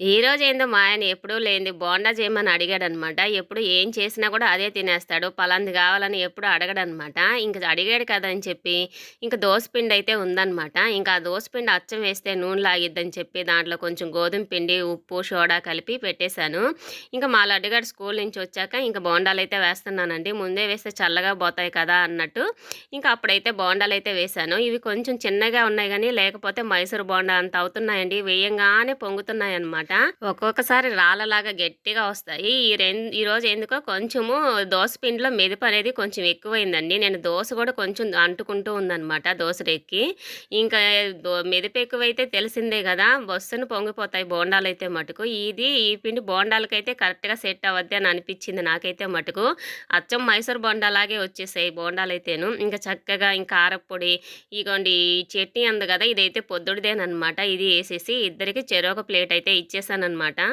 ఈరోజు ఏందో మా ఆయన ఎప్పుడూ లేనిది బోండా చేయమని అడిగాడనమాట. ఎప్పుడు ఏం చేసినా కూడా అదే తినేస్తాడు. పలాంది కావాలని ఎప్పుడు అడగడనమాట. ఇంక అడిగాడు కదా అని చెప్పి ఇంక దోసపిండి అయితే ఉందనమాట. ఇంకా ఆ దోసపిండి అచ్చం వేస్తే నూనె లాగిద్దని చెప్పి దాంట్లో కొంచెం గోధుమ పిండి, ఉప్పు, సోడా కలిపి పెట్టేశాను. ఇంక మా లడ్డుగాడు స్కూల్ నుంచి వచ్చాక ఇంక బోండాలైతే వేస్తున్నానండి. ముందే వేస్తే చల్లగా పోతాయి కదా అన్నట్టు ఇంకా అప్పుడైతే బోండాలైతే వేశాను. ఇవి కొంచెం చిన్నగా ఉన్నాయి గానీ లేకపోతే మైసూర్ బోండా అంత అవుతున్నాయండి. వేయంగానే పొంగుతున్నాయన్నమాట. ఒక్కొక్కసారి రాళ్ళలాగా గట్టిగా వస్తాయి. ఈరోజు ఎందుకో కొంచెము దోస పిండిలో మెదుపనేది కొంచెం ఎక్కువైందండి. నేను దోస గూడా కొంచెం అంటుకుంటూ ఉందనమాట దోస రేక్కి. ఇంకా మెదుపు ఎక్కువైతే తెలిసిందే గదా! బొస్సన పొంగిపోతాయి బోండాలైతే మటుకు. ఈ పిండి బోండాలకైతే కరెక్ట్‌గా సెట్ అవద్ది అని అనిపిచ్చింది నాకైతే మటుకు. అచ్చం మైసూర్ బోండాలాగే వచ్చేసాయి బోండాలైతేను. ఇంక చక్కగా కారప్పొడి ఇగోండి ఈ చట్నీ ఉంది గదా! ఇదైతే పొద్దుడిదేననమాట. ఇది ఏసేసి ఇద్దరికి చెరొక ప్లేట్ అయితే ఇచ్చేసాననమాట.